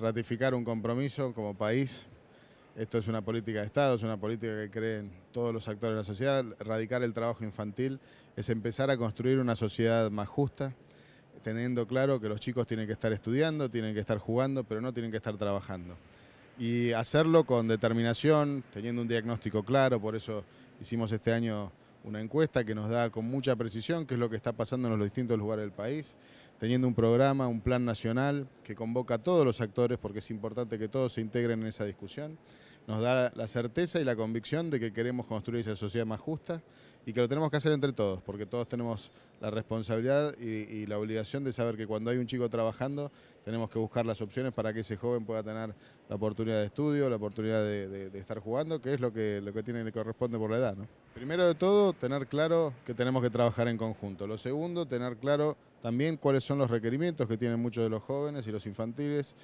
ratificar un compromiso como país. Esto es una política de Estado, es una política que creen todos los actores de la sociedad. Erradicar el trabajo infantil es empezar a construir una sociedad más justa, teniendo claro que los chicos tienen que estar estudiando, tienen que estar jugando, pero no tienen que estar trabajando. Y hacerlo con determinación, teniendo un diagnóstico claro. Por eso hicimos este año una encuesta que nos da con mucha precisión qué es lo que está pasando en los distintos lugares del país, teniendo un programa, un plan nacional que convoca a todos los actores, porque es importante que todos se integren en esa discusión. Nos da la certeza y la convicción de que queremos construir esa sociedad más justa y que lo tenemos que hacer entre todos, porque todos tenemos la responsabilidad y la obligación de saber que cuando hay un chico trabajando tenemos que buscar las opciones para que ese joven pueda tener la oportunidad de estudio, la oportunidad de estar jugando, que es lo que tiene, le corresponde por la edad, ¿no? Primero de todo, tener claro que tenemos que trabajar en conjunto. Lo segundo, tener claro también cuáles son los requerimientos que tienen muchos de los jóvenes y los infantiles,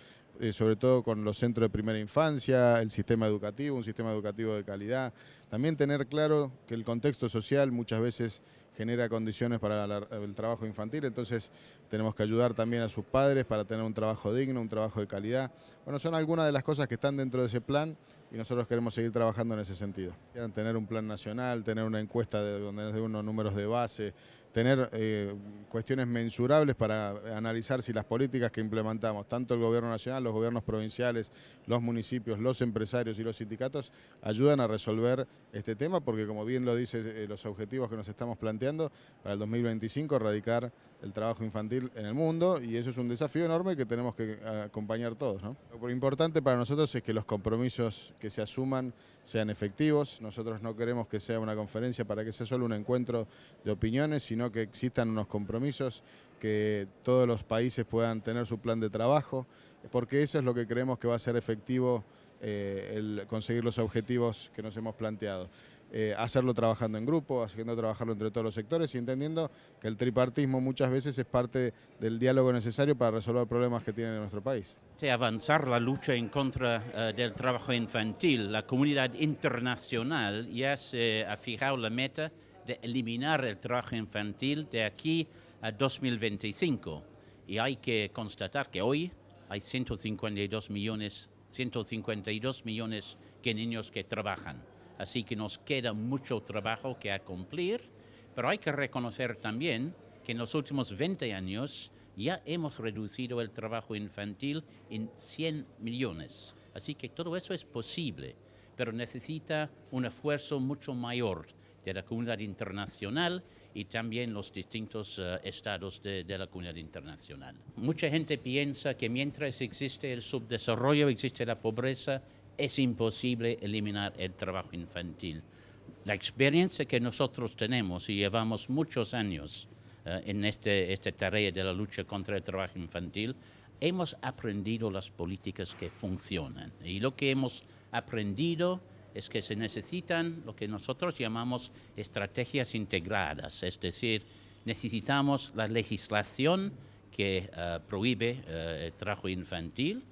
sobre todo con los centros de primera infancia, el sistema educativo, un sistema educativo de calidad. También tener claro que el contexto social muchas veces genera condiciones para el trabajo infantil, entonces tenemos que ayudar también a sus padres para tener un trabajo digno, un trabajo de calidad. Bueno, son algunas de las cosas que están dentro de ese plan y nosotros queremos seguir trabajando en ese sentido. Tener un plan nacional, tener una encuesta donde nos dé unos números de base, tener cuestiones mensurables para analizar si las políticas que implementamos, tanto el gobierno nacional, los gobiernos provinciales, los municipios, los empresarios y los sindicatos, ayudan a resolver este tema, porque como bien lo dice los objetivos que nos estamos planteando, para el 2025 erradicar el trabajo infantil en el mundo, y eso es un desafío enorme que tenemos que acompañar todos, ¿no? Lo importante para nosotros es que los compromisos que se asuman sean efectivos. Nosotros no queremos que sea una conferencia para que sea solo un encuentro de opiniones, sino que existan unos compromisos, que todos los países puedan tener su plan de trabajo, porque eso es lo que creemos que va a ser efectivo, el conseguir los objetivos que nos hemos planteado. Hacerlo trabajando en grupo, haciendo trabajarlo entre todos los sectores y entendiendo que el tripartismo muchas veces es parte del diálogo necesario para resolver problemas que tiene nuestro país. De avanzar la lucha en contra del trabajo infantil, la comunidad internacional ya se ha fijado la meta de eliminar el trabajo infantil de aquí a 2025. Y hay que constatar que hoy hay 152 millones de niños que trabajan. Así que nos queda mucho trabajo que cumplir, pero hay que reconocer también que en los últimos 20 años ya hemos reducido el trabajo infantil en 100 millones. Así que todo eso es posible, pero necesita un esfuerzo mucho mayor de la comunidad internacional y también los distintos estados de la comunidad internacional. Mucha gente piensa que mientras existe el subdesarrollo, existe la pobreza, es imposible eliminar el trabajo infantil. La experiencia que nosotros tenemos y llevamos muchos años en esta tarea de la lucha contra el trabajo infantil, hemos aprendido las políticas que funcionan. Y lo que hemos aprendido es que se necesitan lo que nosotros llamamos estrategias integradas, es decir, necesitamos la legislación que prohíbe el trabajo infantil,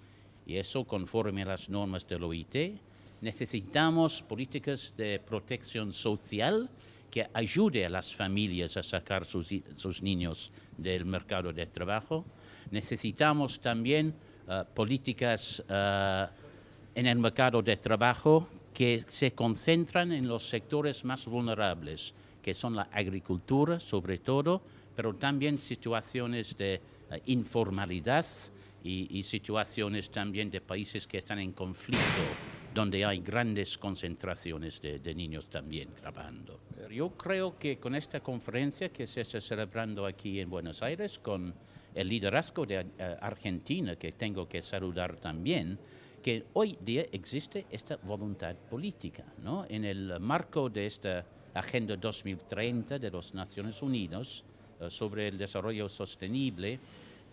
y eso conforme a las normas del OIT. Necesitamos políticas de protección social que ayude a las familias a sacar sus niños del mercado de trabajo. Necesitamos también políticas en el mercado de trabajo que se concentran en los sectores más vulnerables, que son la agricultura sobre todo, pero también situaciones de informalidad y situaciones también de países que están en conflicto, donde hay grandes concentraciones de niños también trabajando. Yo creo que con esta conferencia que se está celebrando aquí en Buenos Aires, con el liderazgo de Argentina, que tengo que saludar también, que hoy día existe esta voluntad política, ¿no? En el marco de esta Agenda 2030 de las Naciones Unidas sobre el desarrollo sostenible,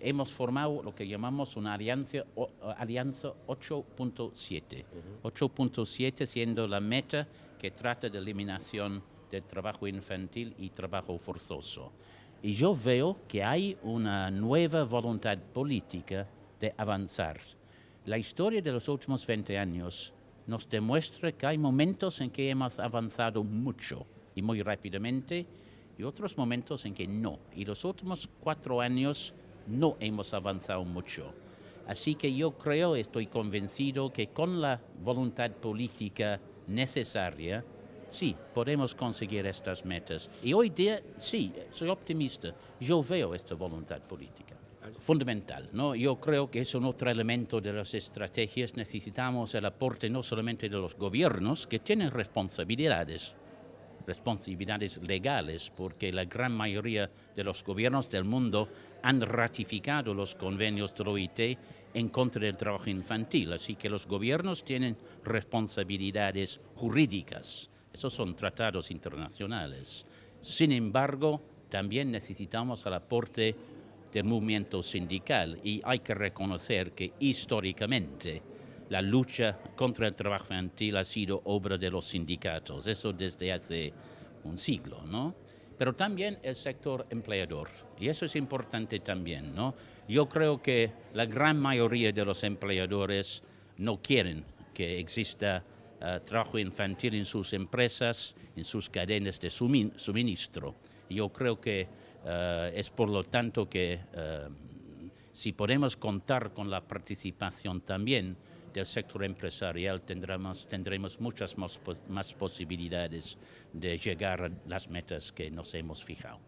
hemos formado lo que llamamos una alianza 8.7. 8.7 siendo la meta que trata de eliminación del trabajo infantil y trabajo forzoso. Y yo veo que hay una nueva voluntad política de avanzar. La historia de los últimos 20 años nos demuestra que hay momentos en que hemos avanzado mucho y muy rápidamente y otros momentos en que no. Y los últimos 4 años no hemos avanzado mucho. Así que yo estoy convencido que con la voluntad política necesaria, sí, podemos conseguir estas metas. Y hoy día, sí, soy optimista. Yo veo esta voluntad política. Fundamental, ¿no? Yo creo que es un otro elemento de las estrategias. Necesitamos el aporte no solamente de los gobiernos, que tienen responsabilidades legales, porque la gran mayoría de los gobiernos del mundo han ratificado los convenios de la OIT en contra del trabajo infantil. Así que los gobiernos tienen responsabilidades jurídicas. Esos son tratados internacionales. Sin embargo, también necesitamos el aporte del movimiento sindical y hay que reconocer que históricamente la lucha contra el trabajo infantil ha sido obra de los sindicatos, eso desde hace un siglo, ¿no? Pero también el sector empleador, y eso es importante también, ¿no? Yo creo que la gran mayoría de los empleadores no quieren que exista trabajo infantil en sus empresas, en sus cadenas de suministro. Yo creo que es por lo tanto que si podemos contar con la participación también del sector empresarial, tendremos muchas más posibilidades de llegar a las metas que nos hemos fijado.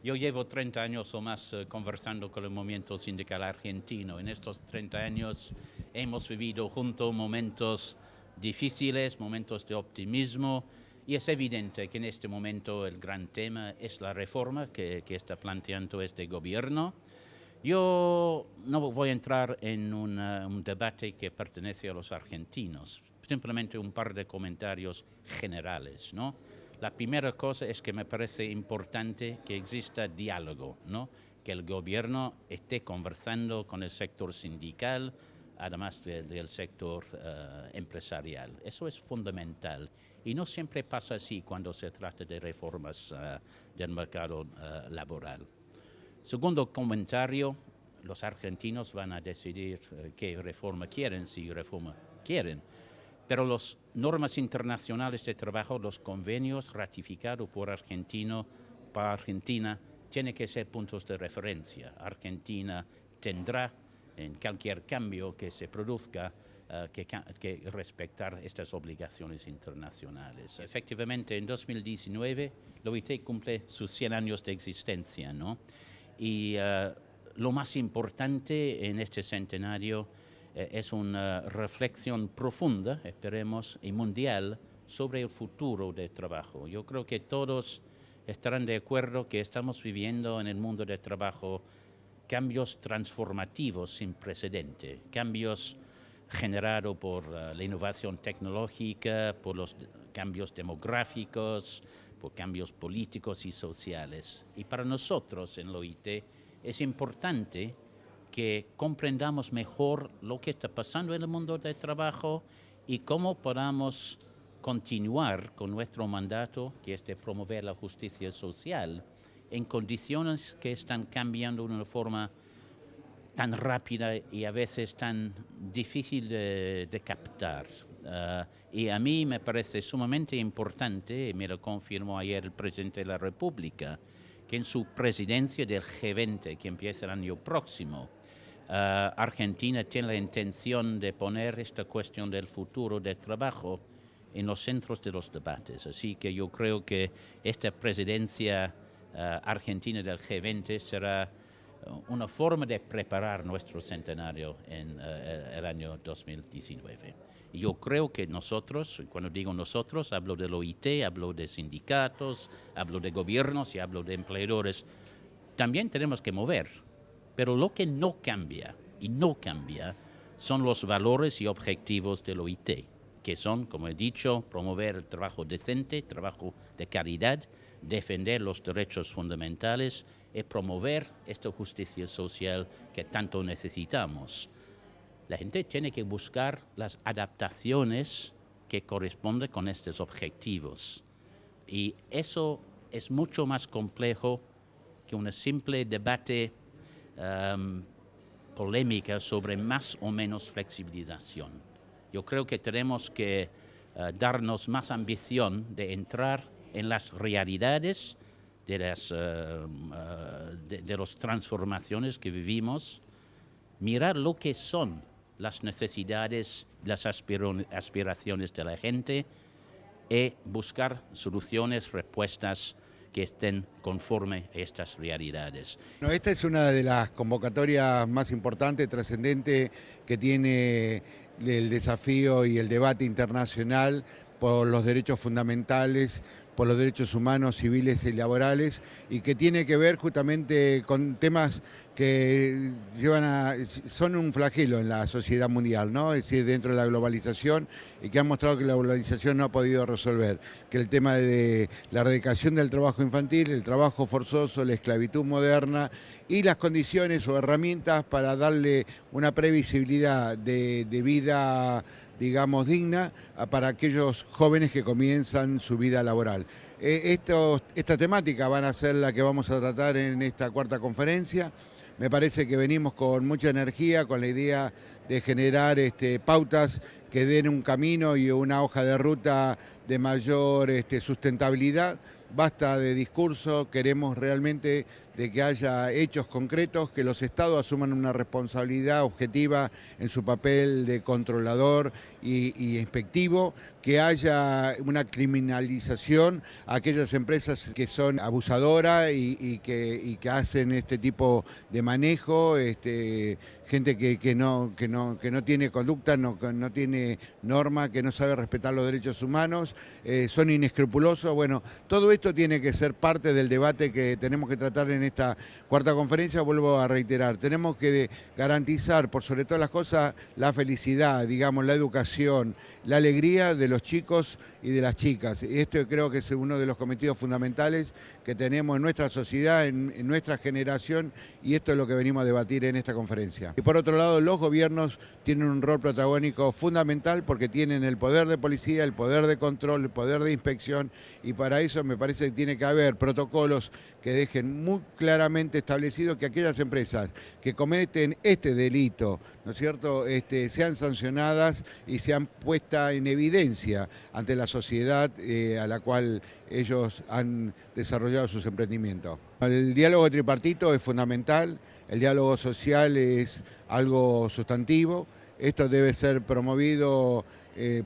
Yo llevo 30 años o más conversando con el movimiento sindical argentino. En estos 30 años hemos vivido juntos momentos difíciles, momentos de optimismo, y es evidente que en este momento el gran tema es la reforma que está planteando este gobierno. Yo no voy a entrar en un debate que pertenece a los argentinos, simplemente un par de comentarios generales, ¿no? La primera cosa es que me parece importante que exista diálogo, ¿no? Que el gobierno esté conversando con el sector sindical, además del sector empresarial. Eso es fundamental y no siempre pasa así cuando se trata de reformas del mercado laboral. Segundo comentario, los argentinos van a decidir qué reforma quieren, si reforma quieren. Pero las normas internacionales de trabajo, los convenios ratificados por para Argentina, tienen que ser puntos de referencia. Argentina tendrá, en cualquier cambio que se produzca, que respetar estas obligaciones internacionales. Efectivamente, en 2019, la OIT cumple sus 100 años de existencia, ¿no? Y lo más importante en este centenario es una reflexión profunda, esperemos, y mundial sobre el futuro del trabajo. Yo creo que todos estarán de acuerdo que estamos viviendo en el mundo del trabajo cambios transformativos sin precedente, cambios generados por la innovación tecnológica, por los cambios demográficos, por cambios políticos y sociales. Y para nosotros en la OIT es importante que comprendamos mejor lo que está pasando en el mundo del trabajo y cómo podamos continuar con nuestro mandato, que es de promover la justicia social, en condiciones que están cambiando de una forma tan rápida y a veces tan difícil de captar. Y a mí me parece sumamente importante, y me lo confirmó ayer el presidente de la República, que en su presidencia del G20, que empieza el año próximo, Argentina tiene la intención de poner esta cuestión del futuro del trabajo en los centros de los debates. Así que yo creo que esta presidencia argentina del G20 será una forma de preparar nuestro centenario en el año 2019. Y yo creo que nosotros, cuando digo nosotros, hablo del OIT, hablo de sindicatos, hablo de gobiernos y hablo de empleadores, también tenemos que mover. Pero lo que no cambia, y no cambia, son los valores y objetivos del OIT, que son, como he dicho, promover el trabajo decente, trabajo de calidad, defender los derechos fundamentales y promover esta justicia social que tanto necesitamos. La gente tiene que buscar las adaptaciones que corresponden con estos objetivos. Y eso es mucho más complejo que un simple debate polémica sobre más o menos flexibilización. Yo creo que tenemos que darnos más ambición de entrar en las realidades de las transformaciones que vivimos mirar lo que son las necesidades, las aspiraciones de la gente y buscar soluciones, respuestas que estén conforme a estas realidades. Bueno, esta es una de las convocatorias más importantes, trascendentes, que tiene el desafío y el debate internacional por los derechos fundamentales, por los derechos humanos, civiles y laborales, y que tiene que ver justamente con temas que son un flagelo en la sociedad mundial, ¿no? Es decir, dentro de la globalización, y que han mostrado que la globalización no ha podido resolver, que el tema de la erradicación del trabajo infantil, el trabajo forzoso, la esclavitud moderna y las condiciones o herramientas para darle una previsibilidad de vida, digamos, digna para aquellos jóvenes que comienzan su vida laboral. Esta temática van a ser la que vamos a tratar en esta cuarta conferencia. Me parece que venimos con mucha energía, con la idea de generar pautas que den un camino y una hoja de ruta de mayor sustentabilidad. Basta de discurso, queremos realmente de que haya hechos concretos, que los estados asuman una responsabilidad objetiva en su papel de controlador y inspectivo, que haya una criminalización a aquellas empresas que son abusadoras y que hacen este tipo de manejo, gente que no tiene conducta, no tiene norma, que no sabe respetar los derechos humanos, son inescrupulosos. Bueno, todo esto tiene que ser parte del debate que tenemos que tratar en esta cuarta conferencia. Vuelvo a reiterar, tenemos que garantizar por sobre todas las cosas la felicidad, digamos, la educación, la alegría de los chicos y de las chicas. Y este creo que es uno de los cometidos fundamentales que tenemos en nuestra sociedad, en nuestra generación, y esto es lo que venimos a debatir en esta conferencia. Y por otro lado, los gobiernos tienen un rol protagónico fundamental porque tienen el poder de policía, el poder de control, el poder de inspección, y para eso me parece que tiene que haber protocolos que dejen muy claramente establecido que aquellas empresas que cometen este delito, ¿no es cierto?, sean sancionadas y sean puestas en evidencia ante la sociedad a la cual ellos han desarrollado sus emprendimientos. El diálogo tripartito es fundamental, el diálogo social es algo sustantivo, esto debe ser promovido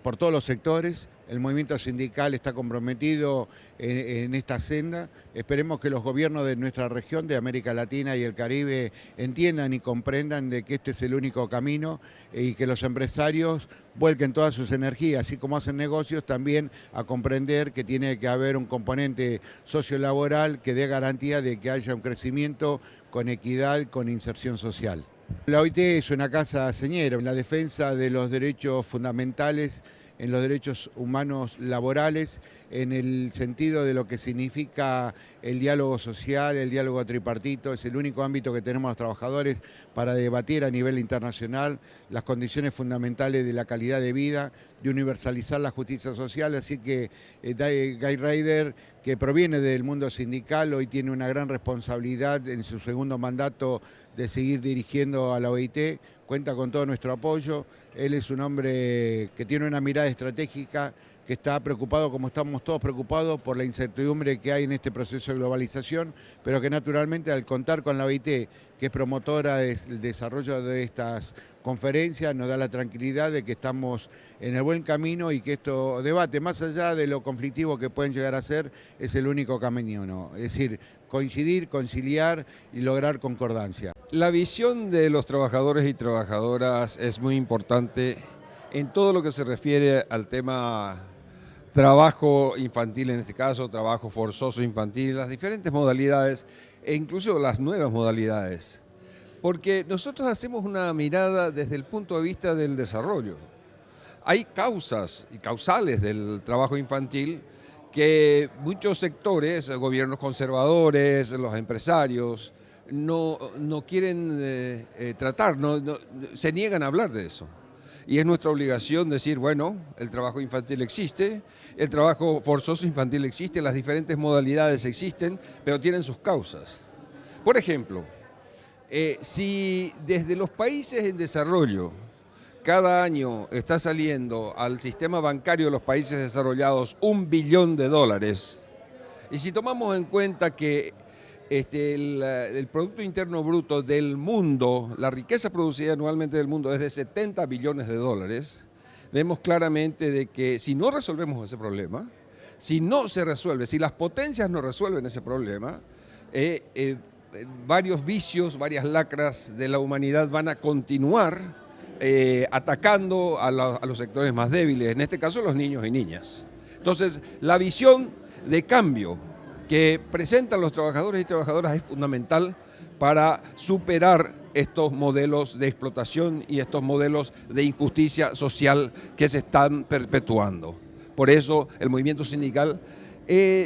por todos los sectores. El movimiento sindical está comprometido en esta senda. Esperemos que los gobiernos de nuestra región, de América Latina y el Caribe, entiendan y comprendan de que este es el único camino y que los empresarios vuelquen todas sus energías, así como hacen negocios, también a comprender que tiene que haber un componente sociolaboral que dé garantía de que haya un crecimiento con equidad, con inserción social. La OIT es una casa señera en la defensa de los derechos fundamentales, en los derechos humanos laborales, en el sentido de lo que significa el diálogo social, el diálogo tripartito. Es el único ámbito que tenemos los trabajadores para debatir a nivel internacional las condiciones fundamentales de la calidad de vida, de universalizar la justicia social. Así que Guy Ryder, que proviene del mundo sindical, hoy tiene una gran responsabilidad en su segundo mandato de seguir dirigiendo a la OIT, cuenta con todo nuestro apoyo. Él es un hombre que tiene una mirada estratégica, que está preocupado, como estamos todos preocupados, por la incertidumbre que hay en este proceso de globalización, pero que naturalmente al contar con la OIT, que es promotora del desarrollo de estas conferencias, nos da la tranquilidad de que estamos en el buen camino y que esto debate, más allá de lo conflictivo que pueden llegar a ser, es el único camino, ¿no? Es decir, coincidir, conciliar y lograr concordancia. La visión de los trabajadores y trabajadoras es muy importante en todo lo que se refiere al tema trabajo infantil, en este caso, trabajo forzoso infantil, las diferentes modalidades e incluso las nuevas modalidades. Porque nosotros hacemos una mirada desde el punto de vista del desarrollo. Hay causas y causales del trabajo infantil que muchos sectores, gobiernos conservadores, los empresarios, no quieren tratar, se niegan a hablar de eso. Y es nuestra obligación decir, bueno, el trabajo infantil existe, el trabajo forzoso infantil existe, las diferentes modalidades existen, pero tienen sus causas. Por ejemplo, si desde los países en desarrollo cada año está saliendo al sistema bancario de los países desarrollados $1 billón, y si tomamos en cuenta que el Producto Interno Bruto del mundo, la riqueza producida anualmente del mundo es de 70 billones de dólares, vemos claramente de que si no resolvemos ese problema, si no se resuelve, si las potencias no resuelven ese problema, varios vicios, varias lacras de la humanidad van a continuar atacando a los sectores más débiles, en este caso los niños y niñas. Entonces, la visión de cambio que presentan los trabajadores y trabajadoras es fundamental para superar estos modelos de explotación y estos modelos de injusticia social que se están perpetuando. Por eso el movimiento sindical,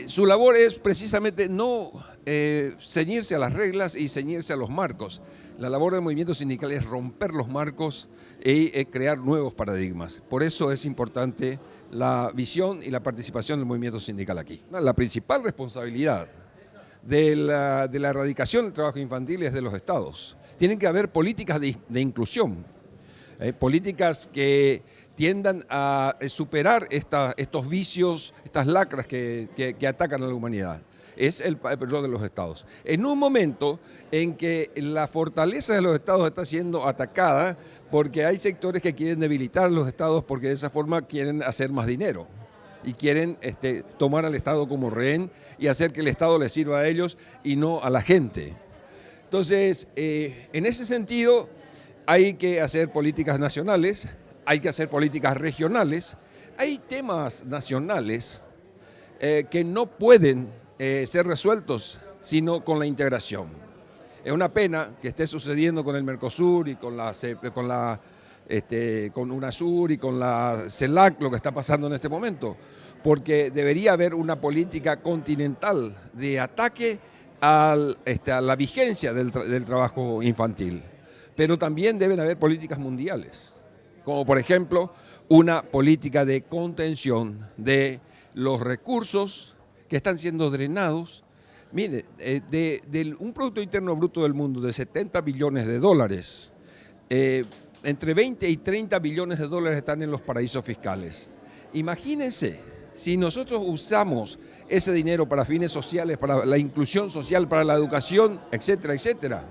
su labor es precisamente no ceñirse a las reglas y ceñirse a los marcos. La labor del movimiento sindical es romper los marcos y crear nuevos paradigmas. Por eso es importante la visión y la participación del movimiento sindical aquí. La principal responsabilidad de la erradicación del trabajo infantil es de los estados. Tienen que haber políticas de inclusión, políticas que tiendan a superar estos vicios, estas lacras que atacan a la humanidad. Es el rol de los estados. En un momento en que la fortaleza de los estados está siendo atacada porque hay sectores que quieren debilitar a los estados porque de esa forma quieren hacer más dinero y quieren tomar al Estado como rehén y hacer que el Estado les sirva a ellos y no a la gente. Entonces, en ese sentido, hay que hacer políticas nacionales, hay que hacer políticas regionales. Hay temas nacionales que no pueden ser resueltos sino con la integración. Es una pena que esté sucediendo con el Mercosur y con UNASUR y con la CELAC lo que está pasando en este momento, porque debería haber una política continental de ataque a la vigencia del trabajo infantil, pero también deben haber políticas mundiales, como por ejemplo una política de contención de los recursos que están siendo drenados. Mire, un Producto Interno Bruto del mundo de 70 billones de dólares, entre 20 y 30 billones de dólares están en los paraísos fiscales. Imagínense, si nosotros usamos ese dinero para fines sociales, para la inclusión social, para la educación, etcétera, etcétera,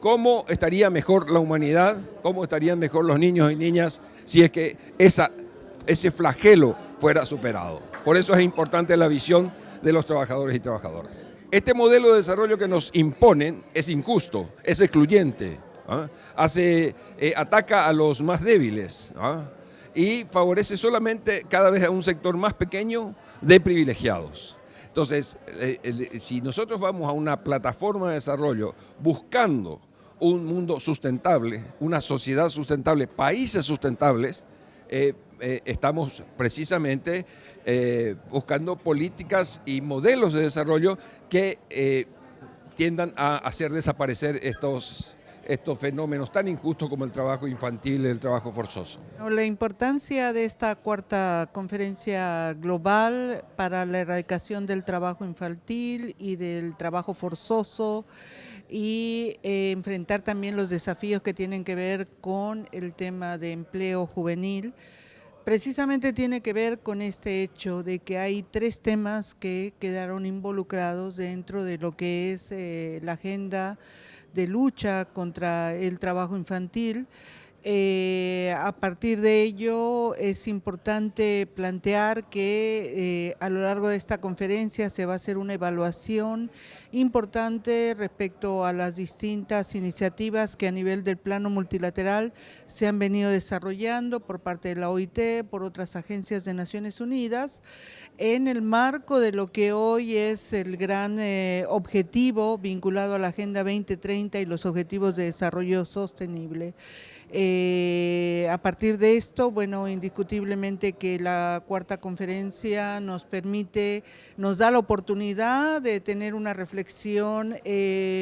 ¿cómo estaría mejor la humanidad? ¿Cómo estarían mejor los niños y niñas si es que ese flagelo fuera superado? Por eso es importante la visión de los trabajadores y trabajadoras. Este modelo de desarrollo que nos imponen es injusto, es excluyente, ataca a los más débiles y favorece solamente cada vez a un sector más pequeño de privilegiados. Entonces, si nosotros vamos a una plataforma de desarrollo buscando un mundo sustentable, una sociedad sustentable, países sustentables, estamos precisamente buscando políticas y modelos de desarrollo que tiendan a hacer desaparecer estos fenómenos tan injustos como el trabajo infantil y el trabajo forzoso. La importancia de esta cuarta conferencia global para la erradicación del trabajo infantil y del trabajo forzoso y enfrentar también los desafíos que tienen que ver con el tema de empleo juvenil, precisamente tiene que ver con este hecho de que hay tres temas que quedaron involucrados dentro de lo que es la agenda de lucha contra el trabajo infantil. A partir de ello es importante plantear que a lo largo de esta conferencia se va a hacer una evaluación importante respecto a las distintas iniciativas que a nivel del plano multilateral se han venido desarrollando por parte de la OIT, por otras agencias de Naciones Unidas, en el marco de lo que hoy es el gran objetivo vinculado a la Agenda 2030 y los Objetivos de Desarrollo Sostenible. A partir de esto, bueno, indiscutiblemente que la cuarta conferencia nos da la oportunidad de tener una reflexión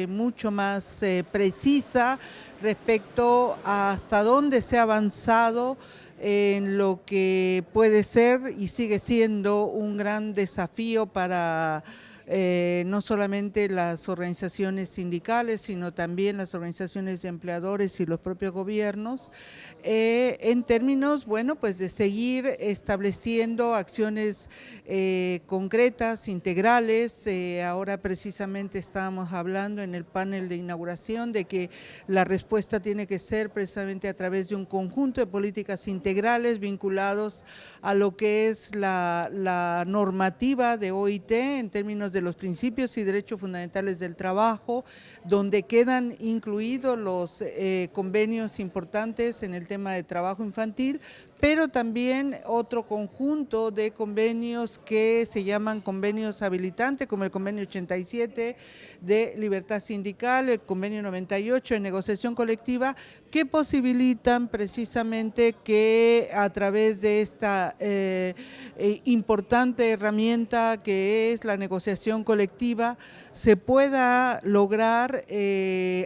mucho más precisa respecto a hasta dónde se ha avanzado en lo que puede ser y sigue siendo un gran desafío para no solamente las organizaciones sindicales, sino también las organizaciones de empleadores y los propios gobiernos, en términos, bueno, pues de seguir estableciendo acciones concretas, integrales. Ahora precisamente estábamos hablando en el panel de inauguración de que la respuesta tiene que ser precisamente a través de un conjunto de políticas integrales vinculados a lo que es la normativa de OIT en términos de los principios y derechos fundamentales del trabajo, donde quedan incluidos los convenios importantes en el tema de trabajo infantil, pero también otro conjunto de convenios que se llaman convenios habilitantes, como el convenio 87 de libertad sindical, el convenio 98 de negociación colectiva, que posibilitan precisamente que a través de esta importante herramienta que es la negociación colectiva se pueda lograr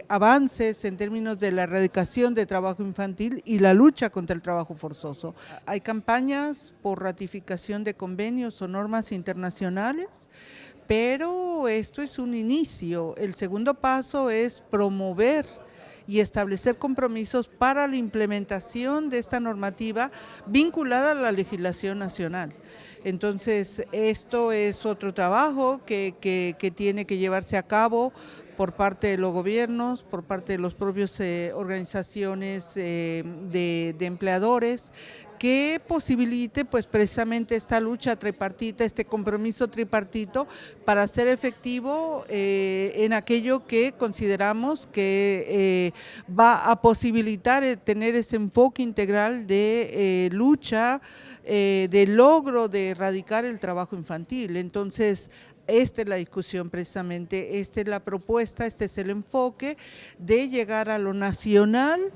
avances en términos de la erradicación de trabajo infantil y la lucha contra el trabajo forzoso. Hay campañas por ratificación de convenios o normas internacionales, pero esto es un inicio. El segundo paso es promover y establecer compromisos para la implementación de esta normativa vinculada a la legislación nacional. Entonces, esto es otro trabajo que tiene que llevarse a cabo por parte de los gobiernos, por parte de las propias organizaciones de empleadores, que posibilite pues precisamente esta lucha tripartita, este compromiso tripartito para ser efectivo en aquello que consideramos que va a posibilitar tener ese enfoque integral de lucha, de logro de erradicar el trabajo infantil. Entonces, esta es la discusión precisamente, esta es la propuesta, este es el enfoque de llegar a lo nacional,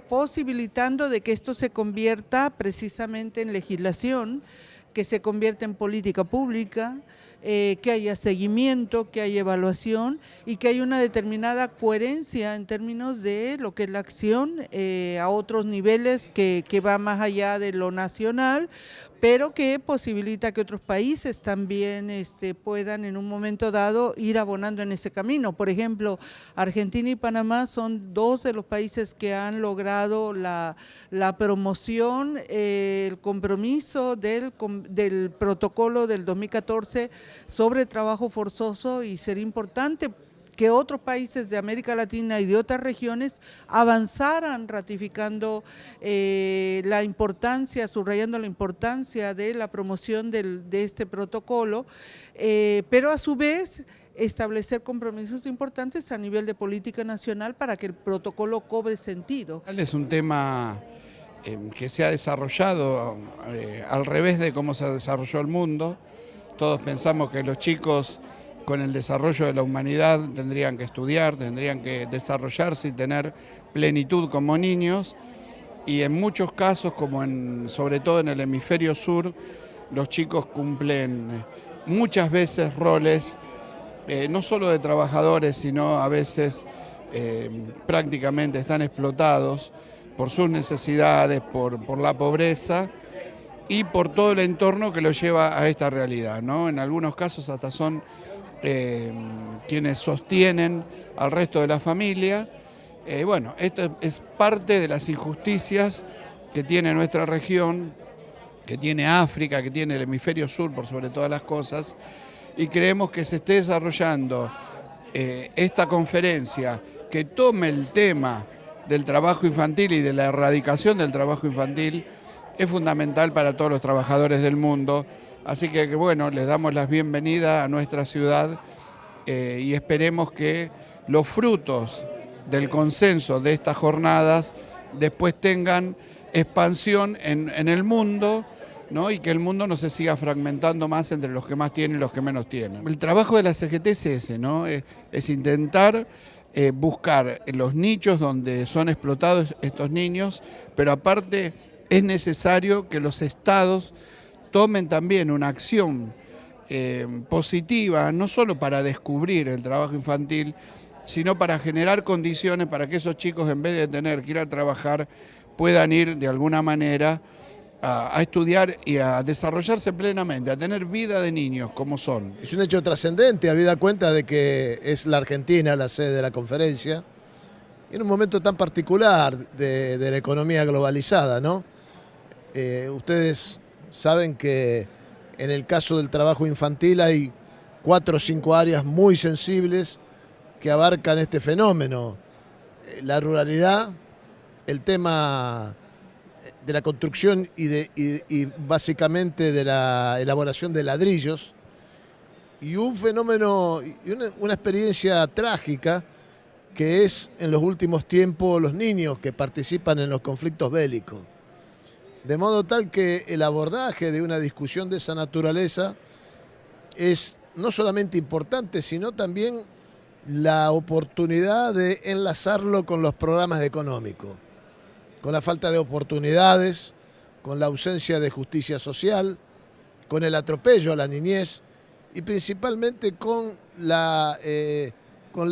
posibilitando de que esto se convierta precisamente en legislación, que se convierta en política pública, que haya seguimiento, que haya evaluación y que haya una determinada coherencia en términos de lo que es la acción a otros niveles que va más allá de lo nacional, pero que posibilita que otros países también puedan en un momento dado ir abonando en ese camino. Por ejemplo, Argentina y Panamá son dos de los países que han logrado la promoción, el compromiso del protocolo del 2014 sobre trabajo forzoso, y sería importante que otros países de América Latina y de otras regiones avanzaran ratificando la importancia, subrayando la importancia de la promoción de este protocolo, pero a su vez establecer compromisos importantes a nivel de política nacional para que el protocolo cobre sentido. Es un tema que se ha desarrollado al revés de cómo se desarrolló el mundo. Todos pensamos que los chicos con el desarrollo de la humanidad tendrían que estudiar, tendrían que desarrollarse y tener plenitud como niños, y en muchos casos, como sobre todo en el hemisferio sur, los chicos cumplen muchas veces roles no solo de trabajadores, sino a veces prácticamente están explotados por sus necesidades, por la pobreza y por todo el entorno que los lleva a esta realidad, ¿no? En algunos casos hasta son quienes sostienen al resto de la familia. Bueno, esto es parte de las injusticias que tiene nuestra región, que tiene África, que tiene el hemisferio sur por sobre todas las cosas, y creemos que se esté desarrollando esta conferencia que tome el tema del trabajo infantil y de la erradicación del trabajo infantil es fundamental para todos los trabajadores del mundo. Así que bueno, les damos la bienvenida a nuestra ciudad y esperemos que los frutos del consenso de estas jornadas después tengan expansión en el mundo, ¿no? Y que el mundo no se siga fragmentando más entre los que más tienen y los que menos tienen. El trabajo de la CGT es ese, ¿no? Es intentar buscar los nichos donde son explotados estos niños, pero aparte es necesario que los estados tomen también una acción positiva, no solo para descubrir el trabajo infantil, sino para generar condiciones para que esos chicos, en vez de tener que ir a trabajar, puedan ir de alguna manera a estudiar y a desarrollarse plenamente, a tener vida de niños como son. Es un hecho trascendente, habida cuenta de que es la Argentina la sede de la conferencia, en un momento tan particular de la economía globalizada, ¿no? Ustedes saben que en el caso del trabajo infantil hay 4 o 5 áreas muy sensibles que abarcan este fenómeno. La ruralidad, el tema de la construcción y básicamente de la elaboración de ladrillos, y un fenómeno, y una experiencia trágica que es en los últimos tiempos los niños que participan en los conflictos bélicos. De modo tal que el abordaje de una discusión de esa naturaleza es no solamente importante, sino también la oportunidad de enlazarlo con los programas económicos, con la falta de oportunidades, con la ausencia de justicia social, con el atropello a la niñez y principalmente con la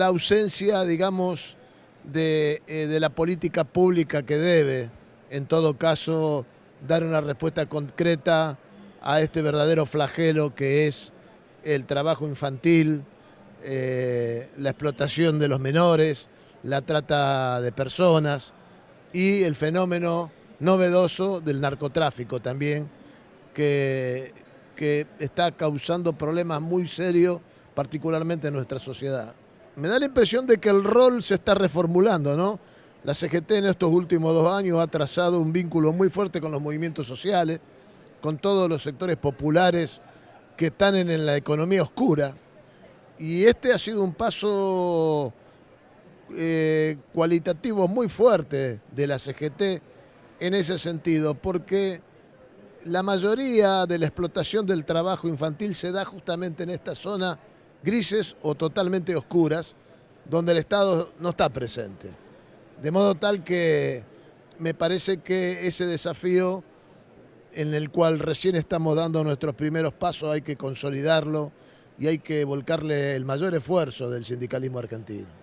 ausencia, digamos, de la política pública que debe, en todo caso, dar una respuesta concreta a este verdadero flagelo que es el trabajo infantil, la explotación de los menores, la trata de personas y el fenómeno novedoso del narcotráfico también, que está causando problemas muy serios, particularmente en nuestra sociedad. Me da la impresión de que el rol se está reformulando, ¿no? La CGT en estos últimos 2 años ha trazado un vínculo muy fuerte con los movimientos sociales, con todos los sectores populares que están en la economía oscura. Y este ha sido un paso cualitativo muy fuerte de la CGT en ese sentido, porque la mayoría de la explotación del trabajo infantil se da justamente en estas zonas grises o totalmente oscuras, donde el Estado no está presente. De modo tal que me parece que ese desafío en el cual recién estamos dando nuestros primeros pasos hay que consolidarlo y hay que volcarle el mayor esfuerzo del sindicalismo argentino.